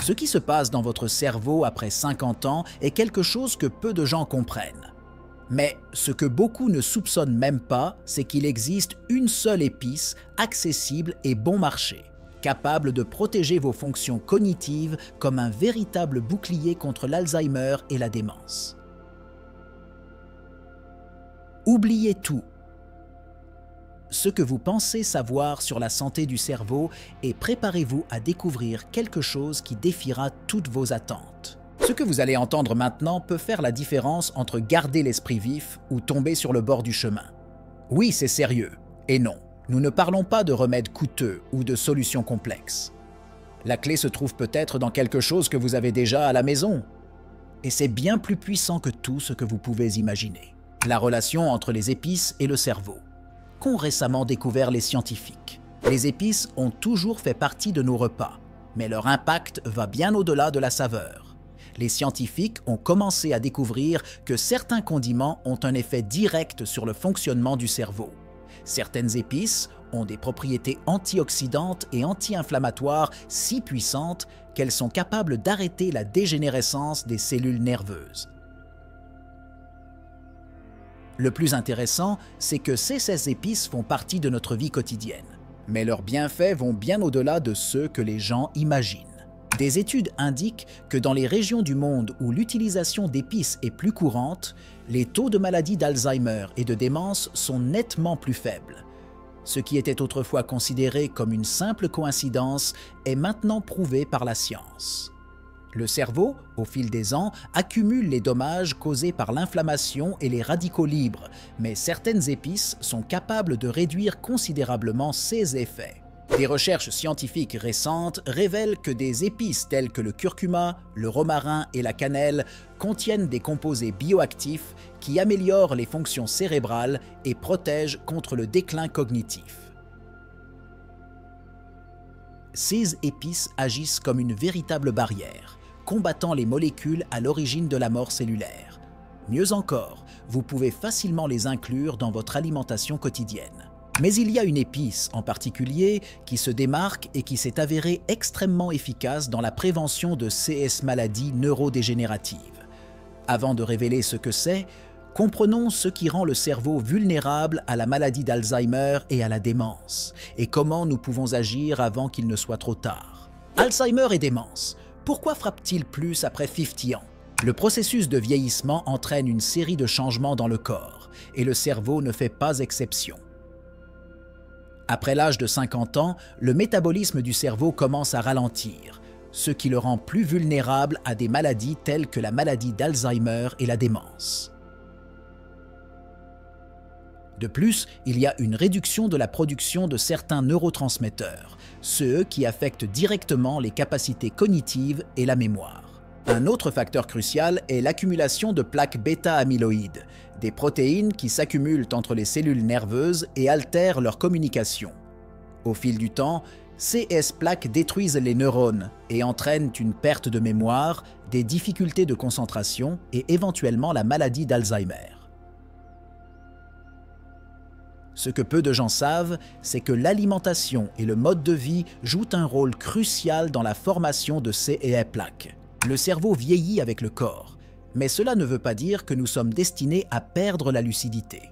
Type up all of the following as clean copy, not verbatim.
Ce qui se passe dans votre cerveau après 50 ans est quelque chose que peu de gens comprennent. Mais ce que beaucoup ne soupçonnent même pas, c'est qu'il existe une seule épice accessible et bon marché, capable de protéger vos fonctions cognitives comme un véritable bouclier contre l'Alzheimer et la démence. Oubliez tout ce que vous pensez savoir sur la santé du cerveau et préparez-vous à découvrir quelque chose qui défiera toutes vos attentes. Ce que vous allez entendre maintenant peut faire la différence entre garder l'esprit vif ou tomber sur le bord du chemin. Oui, c'est sérieux. Et non, nous ne parlons pas de remèdes coûteux ou de solutions complexes. La clé se trouve peut-être dans quelque chose que vous avez déjà à la maison. Et c'est bien plus puissant que tout ce que vous pouvez imaginer. La relation entre les épices et le cerveau, qu'ont récemment découvert les scientifiques. Les épices ont toujours fait partie de nos repas, mais leur impact va bien au-delà de la saveur. Les scientifiques ont commencé à découvrir que certains condiments ont un effet direct sur le fonctionnement du cerveau. Certaines épices ont des propriétés antioxydantes et anti-inflammatoires si puissantes qu'elles sont capables d'arrêter la dégénérescence des cellules nerveuses. Le plus intéressant, c'est que ces épices font partie de notre vie quotidienne. Mais leurs bienfaits vont bien au-delà de ceux que les gens imaginent. Des études indiquent que dans les régions du monde où l'utilisation d'épices est plus courante, les taux de maladies d'Alzheimer et de démence sont nettement plus faibles. Ce qui était autrefois considéré comme une simple coïncidence est maintenant prouvé par la science. Le cerveau, au fil des ans, accumule les dommages causés par l'inflammation et les radicaux libres, mais certaines épices sont capables de réduire considérablement ces effets. Des recherches scientifiques récentes révèlent que des épices telles que le curcuma, le romarin et la cannelle contiennent des composés bioactifs qui améliorent les fonctions cérébrales et protègent contre le déclin cognitif. Ces épices agissent comme une véritable barrière, combattant les molécules à l'origine de la mort cellulaire. Mieux encore, vous pouvez facilement les inclure dans votre alimentation quotidienne. Mais il y a une épice en particulier qui se démarque et qui s'est avérée extrêmement efficace dans la prévention de ces maladies neurodégénératives. Avant de révéler ce que c'est, comprenons ce qui rend le cerveau vulnérable à la maladie d'Alzheimer et à la démence, et comment nous pouvons agir avant qu'il ne soit trop tard. Alzheimer et démence. Pourquoi frappe-t-il plus après 50 ans? Le processus de vieillissement entraîne une série de changements dans le corps, et le cerveau ne fait pas exception. Après l'âge de 50 ans, le métabolisme du cerveau commence à ralentir, ce qui le rend plus vulnérable à des maladies telles que la maladie d'Alzheimer et la démence. De plus, il y a une réduction de la production de certains neurotransmetteurs, ceux qui affectent directement les capacités cognitives et la mémoire. Un autre facteur crucial est l'accumulation de plaques bêta-amyloïdes, des protéines qui s'accumulent entre les cellules nerveuses et altèrent leur communication. Au fil du temps, ces plaques détruisent les neurones et entraînent une perte de mémoire, des difficultés de concentration et éventuellement la maladie d'Alzheimer. Ce que peu de gens savent, c'est que l'alimentation et le mode de vie jouent un rôle crucial dans la formation de ces plaques. Le cerveau vieillit avec le corps, mais cela ne veut pas dire que nous sommes destinés à perdre la lucidité.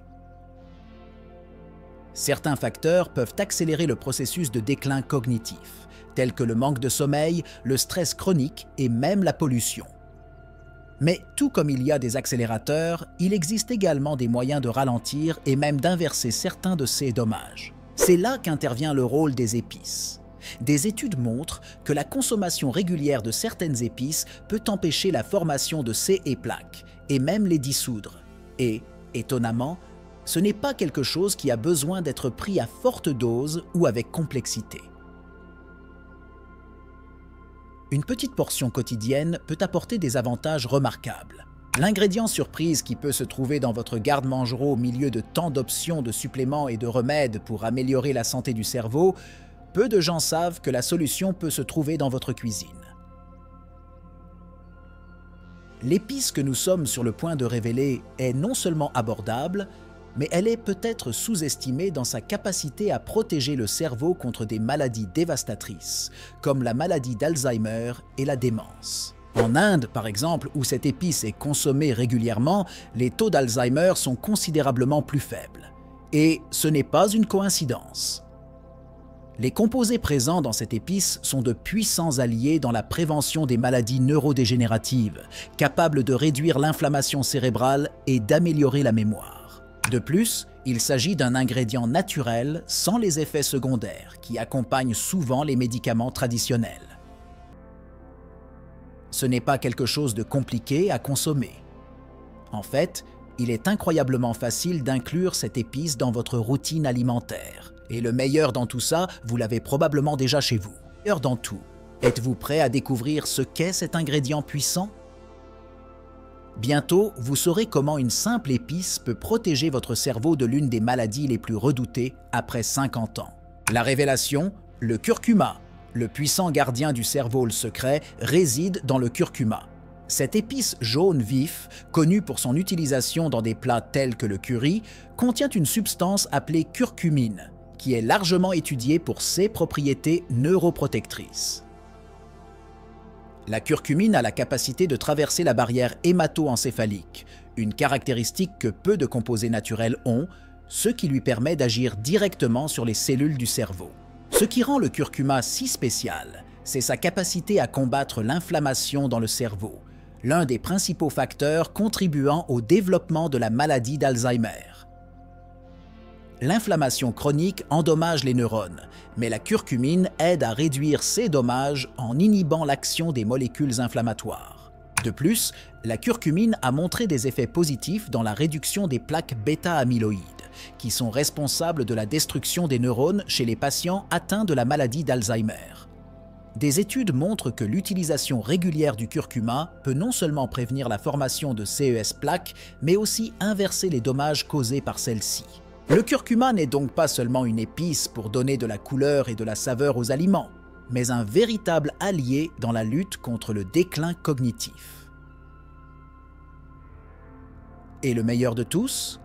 Certains facteurs peuvent accélérer le processus de déclin cognitif, tels que le manque de sommeil, le stress chronique et même la pollution. Mais tout comme il y a des accélérateurs, il existe également des moyens de ralentir et même d'inverser certains de ces dommages. C'est là qu'intervient le rôle des épices. Des études montrent que la consommation régulière de certaines épices peut empêcher la formation de ces plaques et même les dissoudre. Et, étonnamment, ce n'est pas quelque chose qui a besoin d'être pris à forte dose ou avec complexité. Une petite portion quotidienne peut apporter des avantages remarquables. L'ingrédient surprise qui peut se trouver dans votre garde-manger au milieu de tant d'options de suppléments et de remèdes pour améliorer la santé du cerveau, peu de gens savent que la solution peut se trouver dans votre cuisine. L'épice que nous sommes sur le point de révéler est non seulement abordable, mais elle est peut-être sous-estimée dans sa capacité à protéger le cerveau contre des maladies dévastatrices, comme la maladie d'Alzheimer et la démence. En Inde, par exemple, où cette épice est consommée régulièrement, les taux d'Alzheimer sont considérablement plus faibles. Et ce n'est pas une coïncidence. Les composés présents dans cette épice sont de puissants alliés dans la prévention des maladies neurodégénératives, capables de réduire l'inflammation cérébrale et d'améliorer la mémoire. De plus, il s'agit d'un ingrédient naturel sans les effets secondaires qui accompagnent souvent les médicaments traditionnels. Ce n'est pas quelque chose de compliqué à consommer. En fait, il est incroyablement facile d'inclure cette épice dans votre routine alimentaire. Et le meilleur dans tout ça, vous l'avez probablement déjà chez vous. Le meilleur dans tout, êtes-vous prêt à découvrir ce qu'est cet ingrédient puissant? Bientôt, vous saurez comment une simple épice peut protéger votre cerveau de l'une des maladies les plus redoutées après 50 ans. La révélation, le curcuma, le puissant gardien du cerveau secret, réside dans le curcuma. Cette épice jaune vif, connue pour son utilisation dans des plats tels que le curry, contient une substance appelée curcumine, qui est largement étudiée pour ses propriétés neuroprotectrices. La curcumine a la capacité de traverser la barrière hémato-encéphalique, une caractéristique que peu de composés naturels ont, ce qui lui permet d'agir directement sur les cellules du cerveau. Ce qui rend le curcuma si spécial, c'est sa capacité à combattre l'inflammation dans le cerveau, l'un des principaux facteurs contribuant au développement de la maladie d'Alzheimer. L'inflammation chronique endommage les neurones, mais la curcumine aide à réduire ces dommages en inhibant l'action des molécules inflammatoires. De plus, la curcumine a montré des effets positifs dans la réduction des plaques bêta-amyloïdes, qui sont responsables de la destruction des neurones chez les patients atteints de la maladie d'Alzheimer. Des études montrent que l'utilisation régulière du curcuma peut non seulement prévenir la formation de CES plaques, mais aussi inverser les dommages causés par celles-ci. Le curcuma n'est donc pas seulement une épice pour donner de la couleur et de la saveur aux aliments, mais un véritable allié dans la lutte contre le déclin cognitif. Et le meilleur de tous?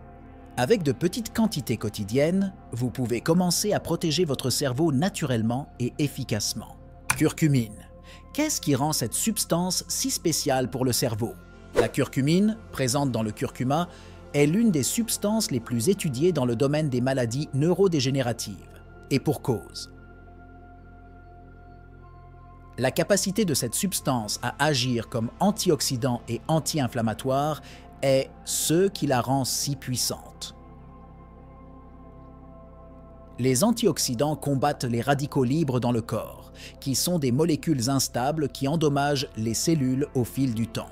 Avec de petites quantités quotidiennes, vous pouvez commencer à protéger votre cerveau naturellement et efficacement. Curcumine. Qu'est-ce qui rend cette substance si spéciale pour le cerveau? La curcumine, présente dans le curcuma, est l'une des substances les plus étudiées dans le domaine des maladies neurodégénératives, et pour cause. La capacité de cette substance à agir comme antioxydant et anti-inflammatoire est ce qui la rend si puissante. Les antioxydants combattent les radicaux libres dans le corps, qui sont des molécules instables qui endommagent les cellules au fil du temps.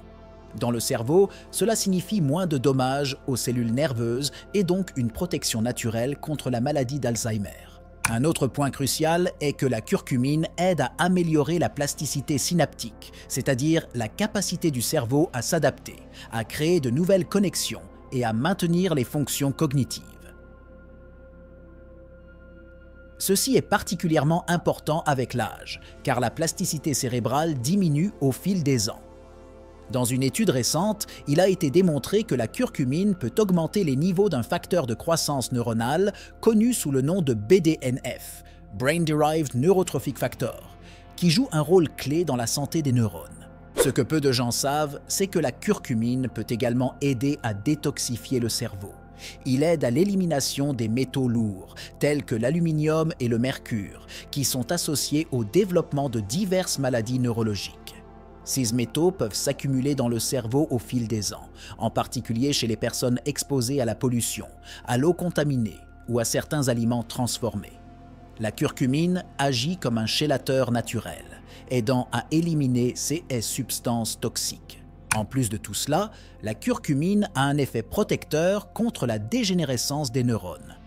Dans le cerveau, cela signifie moins de dommages aux cellules nerveuses et donc une protection naturelle contre la maladie d'Alzheimer. Un autre point crucial est que la curcumine aide à améliorer la plasticité synaptique, c'est-à-dire la capacité du cerveau à s'adapter, à créer de nouvelles connexions et à maintenir les fonctions cognitives. Ceci est particulièrement important avec l'âge, car la plasticité cérébrale diminue au fil des ans. Dans une étude récente, il a été démontré que la curcumine peut augmenter les niveaux d'un facteur de croissance neuronale connu sous le nom de BDNF, Brain Derived Neurotrophic Factor, qui joue un rôle clé dans la santé des neurones. Ce que peu de gens savent, c'est que la curcumine peut également aider à détoxifier le cerveau. Il aide à l'élimination des métaux lourds, tels que l'aluminium et le mercure, qui sont associés au développement de diverses maladies neurologiques. Ces métaux peuvent s'accumuler dans le cerveau au fil des ans, en particulier chez les personnes exposées à la pollution, à l'eau contaminée ou à certains aliments transformés. La curcumine agit comme un chélateur naturel, aidant à éliminer ces substances toxiques. En plus de tout cela, la curcumine a un effet protecteur contre la dégénérescence des neurones.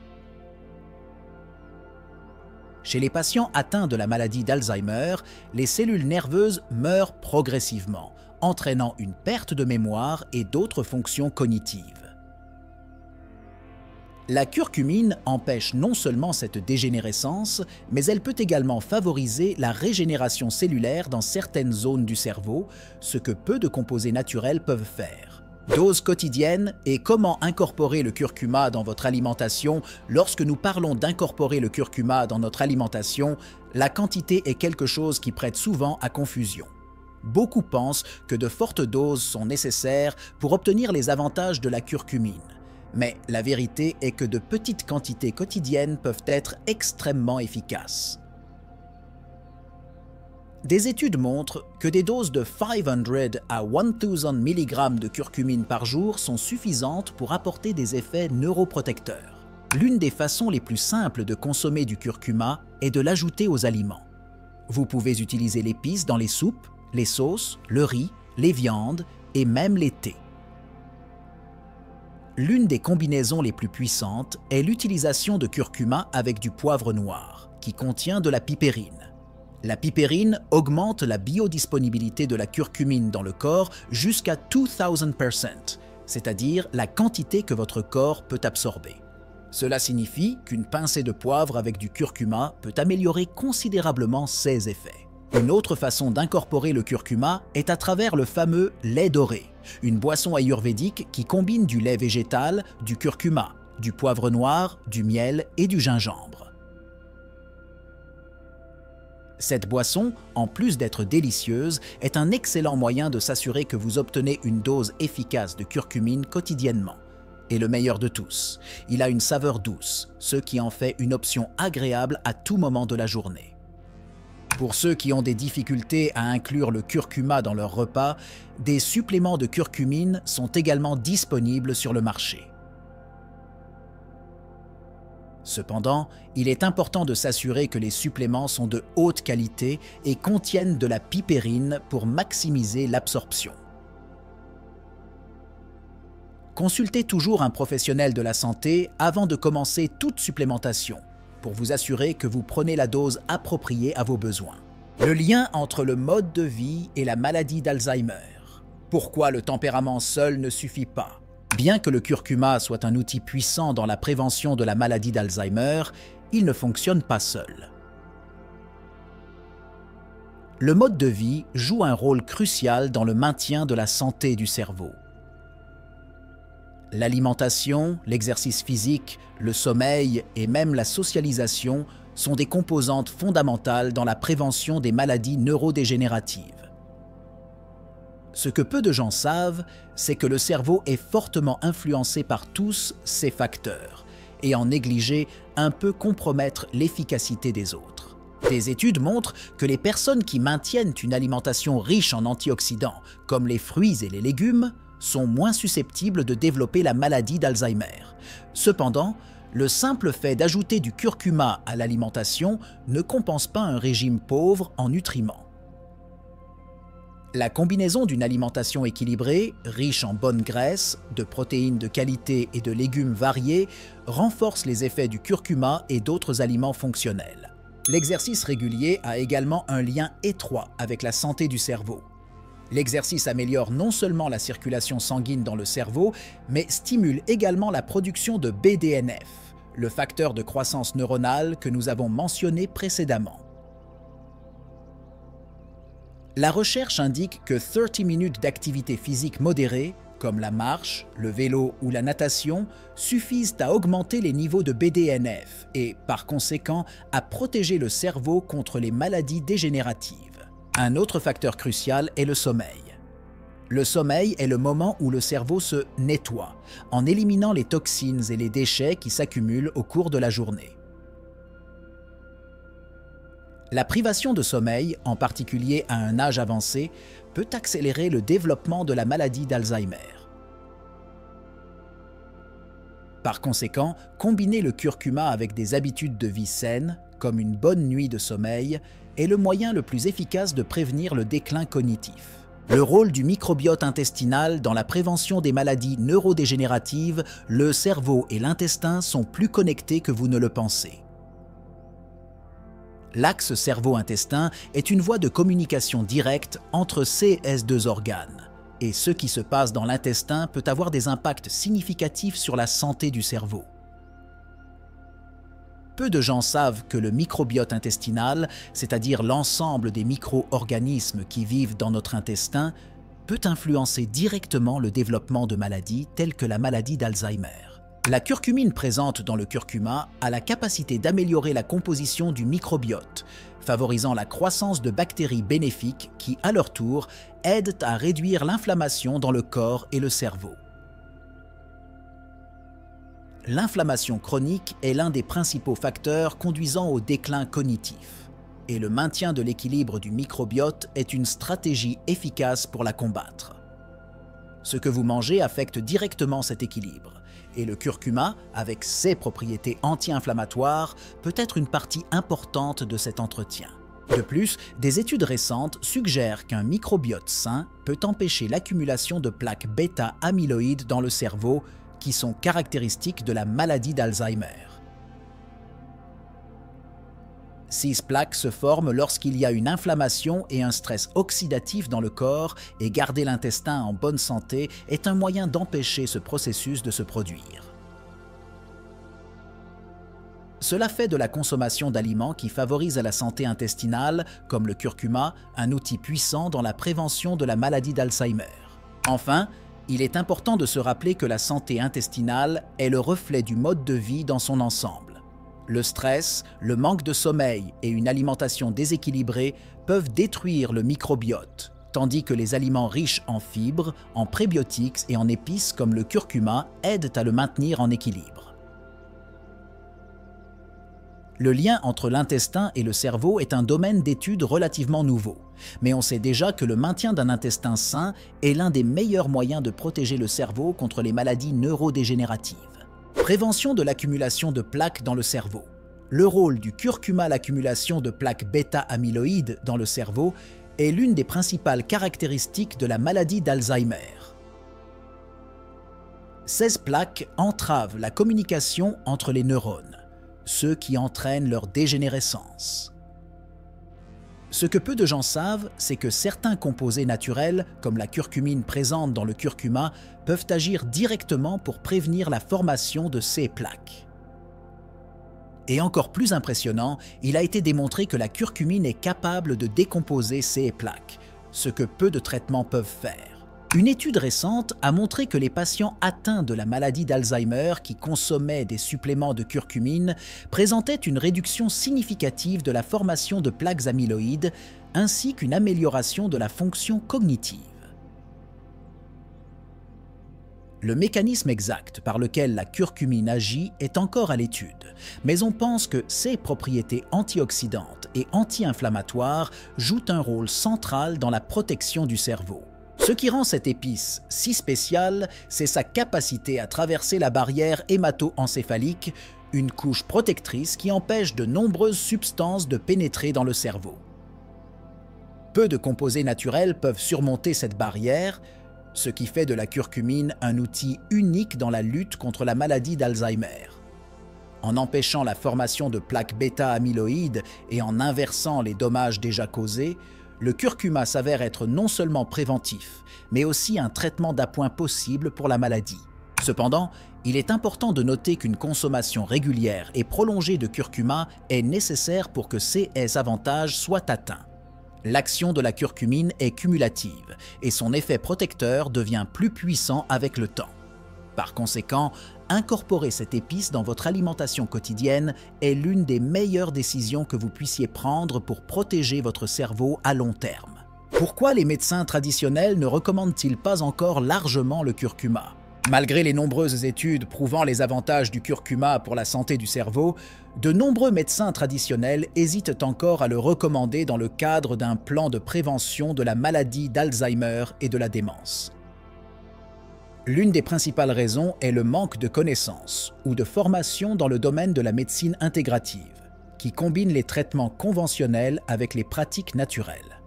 Chez les patients atteints de la maladie d'Alzheimer, les cellules nerveuses meurent progressivement, entraînant une perte de mémoire et d'autres fonctions cognitives. La curcumine empêche non seulement cette dégénérescence, mais elle peut également favoriser la régénération cellulaire dans certaines zones du cerveau, ce que peu de composés naturels peuvent faire. Dose quotidienne et comment incorporer le curcuma dans votre alimentation. Lorsque nous parlons d'incorporer le curcuma dans notre alimentation, la quantité est quelque chose qui prête souvent à confusion. Beaucoup pensent que de fortes doses sont nécessaires pour obtenir les avantages de la curcumine. Mais la vérité est que de petites quantités quotidiennes peuvent être extrêmement efficaces. Des études montrent que des doses de 500 à 1000 mg de curcumine par jour sont suffisantes pour apporter des effets neuroprotecteurs. L'une des façons les plus simples de consommer du curcuma est de l'ajouter aux aliments. Vous pouvez utiliser l'épice dans les soupes, les sauces, le riz, les viandes et même les thés. L'une des combinaisons les plus puissantes est l'utilisation de curcuma avec du poivre noir, qui contient de la pipérine. La pipérine augmente la biodisponibilité de la curcumine dans le corps jusqu'à 2000%, c'est-à-dire la quantité que votre corps peut absorber. Cela signifie qu'une pincée de poivre avec du curcuma peut améliorer considérablement ses effets. Une autre façon d'incorporer le curcuma est à travers le fameux lait doré, une boisson ayurvédique qui combine du lait végétal, du curcuma, du poivre noir, du miel et du gingembre. Cette boisson, en plus d'être délicieuse, est un excellent moyen de s'assurer que vous obtenez une dose efficace de curcumine quotidiennement. Et le meilleur de tous, il a une saveur douce, ce qui en fait une option agréable à tout moment de la journée. Pour ceux qui ont des difficultés à inclure le curcuma dans leur repas, des suppléments de curcumine sont également disponibles sur le marché. Cependant, il est important de s'assurer que les suppléments sont de haute qualité et contiennent de la pipérine pour maximiser l'absorption. Consultez toujours un professionnel de la santé avant de commencer toute supplémentation, pour vous assurer que vous prenez la dose appropriée à vos besoins. Le lien entre le mode de vie et la maladie d'Alzheimer. Pourquoi le tempérament seul ne suffit pas? Bien que le curcuma soit un outil puissant dans la prévention de la maladie d'Alzheimer, il ne fonctionne pas seul. Le mode de vie joue un rôle crucial dans le maintien de la santé du cerveau. L'alimentation, l'exercice physique, le sommeil et même la socialisation sont des composantes fondamentales dans la prévention des maladies neurodégénératives. Ce que peu de gens savent, c'est que le cerveau est fortement influencé par tous ces facteurs, et en négliger un peut compromettre l'efficacité des autres. Des études montrent que les personnes qui maintiennent une alimentation riche en antioxydants, comme les fruits et les légumes, sont moins susceptibles de développer la maladie d'Alzheimer. Cependant, le simple fait d'ajouter du curcuma à l'alimentation ne compense pas un régime pauvre en nutriments. La combinaison d'une alimentation équilibrée, riche en bonnes graisses, de protéines de qualité et de légumes variés, renforce les effets du curcuma et d'autres aliments fonctionnels. L'exercice régulier a également un lien étroit avec la santé du cerveau. L'exercice améliore non seulement la circulation sanguine dans le cerveau, mais stimule également la production de BDNF, le facteur de croissance neuronale que nous avons mentionné précédemment. La recherche indique que 30 minutes d'activité physique modérée, comme la marche, le vélo ou la natation, suffisent à augmenter les niveaux de BDNF et, par conséquent, à protéger le cerveau contre les maladies dégénératives. Un autre facteur crucial est le sommeil. Le sommeil est le moment où le cerveau se nettoie, en éliminant les toxines et les déchets qui s'accumulent au cours de la journée. La privation de sommeil, en particulier à un âge avancé, peut accélérer le développement de la maladie d'Alzheimer. Par conséquent, combiner le curcuma avec des habitudes de vie saines, comme une bonne nuit de sommeil, est le moyen le plus efficace de prévenir le déclin cognitif. Le rôle du microbiote intestinal dans la prévention des maladies neurodégénératives, le cerveau et l'intestin sont plus connectés que vous ne le pensez. L'axe cerveau-intestin est une voie de communication directe entre ces deux organes, et ce qui se passe dans l'intestin peut avoir des impacts significatifs sur la santé du cerveau. Peu de gens savent que le microbiote intestinal, c'est-à-dire l'ensemble des micro-organismes qui vivent dans notre intestin, peut influencer directement le développement de maladies telles que la maladie d'Alzheimer. La curcumine présente dans le curcuma a la capacité d'améliorer la composition du microbiote, favorisant la croissance de bactéries bénéfiques qui, à leur tour, aident à réduire l'inflammation dans le corps et le cerveau. L'inflammation chronique est l'un des principaux facteurs conduisant au déclin cognitif, et le maintien de l'équilibre du microbiote est une stratégie efficace pour la combattre. Ce que vous mangez affecte directement cet équilibre, et le curcuma, avec ses propriétés anti-inflammatoires, peut être une partie importante de cet entretien. De plus, des études récentes suggèrent qu'un microbiote sain peut empêcher l'accumulation de plaques bêta-amyloïdes dans le cerveau, qui sont caractéristiques de la maladie d'Alzheimer. Ces plaques se forment lorsqu'il y a une inflammation et un stress oxydatif dans le corps, et garder l'intestin en bonne santé est un moyen d'empêcher ce processus de se produire. Cela fait de la consommation d'aliments qui favorisent la santé intestinale, comme le curcuma, un outil puissant dans la prévention de la maladie d'Alzheimer. Enfin, il est important de se rappeler que la santé intestinale est le reflet du mode de vie dans son ensemble. Le stress, le manque de sommeil et une alimentation déséquilibrée peuvent détruire le microbiote, tandis que les aliments riches en fibres, en prébiotiques et en épices comme le curcuma aident à le maintenir en équilibre. Le lien entre l'intestin et le cerveau est un domaine d'étude relativement nouveau, mais on sait déjà que le maintien d'un intestin sain est l'un des meilleurs moyens de protéger le cerveau contre les maladies neurodégénératives. Prévention de l'accumulation de plaques dans le cerveau. Le rôle du curcuma à l'accumulation de plaques bêta-amyloïdes dans le cerveau est l'une des principales caractéristiques de la maladie d'Alzheimer. Ces plaques entravent la communication entre les neurones, ce qui entraîne leur dégénérescence. Ce que peu de gens savent, c'est que certains composés naturels, comme la curcumine présente dans le curcuma, peuvent agir directement pour prévenir la formation de ces plaques. Et encore plus impressionnant, il a été démontré que la curcumine est capable de décomposer ces plaques, ce que peu de traitements peuvent faire. Une étude récente a montré que les patients atteints de la maladie d'Alzheimer qui consommaient des suppléments de curcumine présentaient une réduction significative de la formation de plaques amyloïdes ainsi qu'une amélioration de la fonction cognitive. Le mécanisme exact par lequel la curcumine agit est encore à l'étude, mais on pense que ses propriétés antioxydantes et anti-inflammatoires jouent un rôle central dans la protection du cerveau. Ce qui rend cette épice si spéciale, c'est sa capacité à traverser la barrière hémato-encéphalique, une couche protectrice qui empêche de nombreuses substances de pénétrer dans le cerveau. Peu de composés naturels peuvent surmonter cette barrière, ce qui fait de la curcumine un outil unique dans la lutte contre la maladie d'Alzheimer. En empêchant la formation de plaques bêta-amyloïdes et en inversant les dommages déjà causés, le curcuma s'avère être non seulement préventif, mais aussi un traitement d'appoint possible pour la maladie. Cependant, il est important de noter qu'une consommation régulière et prolongée de curcuma est nécessaire pour que ces avantages soient atteints. L'action de la curcumine est cumulative et son effet protecteur devient plus puissant avec le temps. Par conséquent, incorporer cette épice dans votre alimentation quotidienne est l'une des meilleures décisions que vous puissiez prendre pour protéger votre cerveau à long terme. Pourquoi les médecins traditionnels ne recommandent-ils pas encore largement le curcuma? Malgré les nombreuses études prouvant les avantages du curcuma pour la santé du cerveau, de nombreux médecins traditionnels hésitent encore à le recommander dans le cadre d'un plan de prévention de la maladie d'Alzheimer et de la démence. L'une des principales raisons est le manque de connaissances ou de formation dans le domaine de la médecine intégrative, qui combine les traitements conventionnels avec les pratiques naturelles.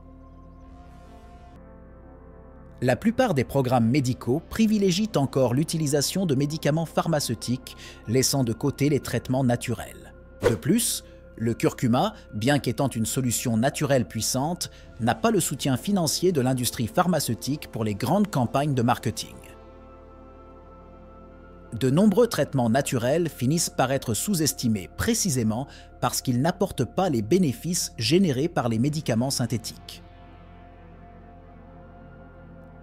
La plupart des programmes médicaux privilégient encore l'utilisation de médicaments pharmaceutiques, laissant de côté les traitements naturels. De plus, le curcuma, bien qu'étant une solution naturelle puissante, n'a pas le soutien financier de l'industrie pharmaceutique pour les grandes campagnes de marketing. De nombreux traitements naturels finissent par être sous-estimés précisément parce qu'ils n'apportent pas les bénéfices générés par les médicaments synthétiques.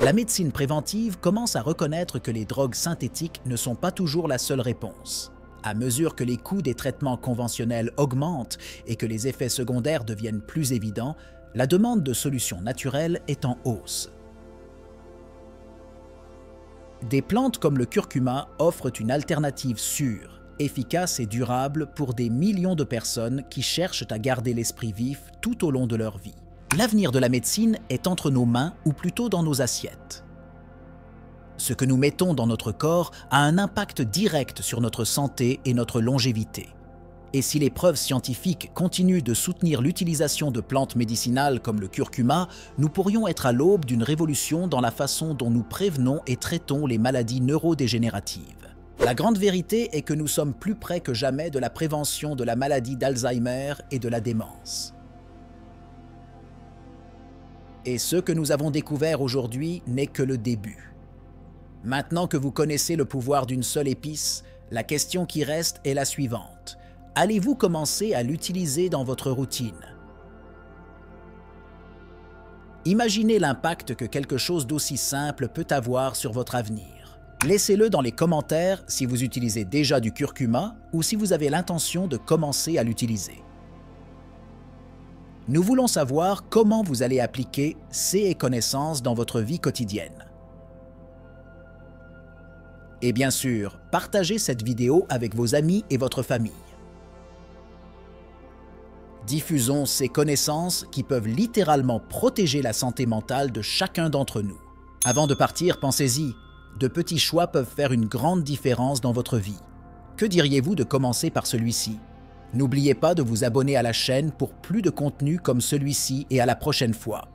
La médecine préventive commence à reconnaître que les drogues synthétiques ne sont pas toujours la seule réponse. À mesure que les coûts des traitements conventionnels augmentent et que les effets secondaires deviennent plus évidents, la demande de solutions naturelles est en hausse. Des plantes comme le curcuma offrent une alternative sûre, efficace et durable pour des millions de personnes qui cherchent à garder l'esprit vif tout au long de leur vie. L'avenir de la médecine est entre nos mains ou plutôt dans nos assiettes. Ce que nous mettons dans notre corps a un impact direct sur notre santé et notre longévité. Et si les preuves scientifiques continuent de soutenir l'utilisation de plantes médicinales comme le curcuma, nous pourrions être à l'aube d'une révolution dans la façon dont nous prévenons et traitons les maladies neurodégénératives. La grande vérité est que nous sommes plus près que jamais de la prévention de la maladie d'Alzheimer et de la démence. Et ce que nous avons découvert aujourd'hui n'est que le début. Maintenant que vous connaissez le pouvoir d'une seule épice, la question qui reste est la suivante. Allez-vous commencer à l'utiliser dans votre routine? Imaginez l'impact que quelque chose d'aussi simple peut avoir sur votre avenir. Laissez-le dans les commentaires si vous utilisez déjà du curcuma ou si vous avez l'intention de commencer à l'utiliser. Nous voulons savoir comment vous allez appliquer ces connaissances dans votre vie quotidienne. Et bien sûr, partagez cette vidéo avec vos amis et votre famille. Diffusons ces connaissances qui peuvent littéralement protéger la santé mentale de chacun d'entre nous. Avant de partir, pensez-y, de petits choix peuvent faire une grande différence dans votre vie. Que diriez-vous de commencer par celui-ci? N'oubliez pas de vous abonner à la chaîne pour plus de contenu comme celui-ci et à la prochaine fois.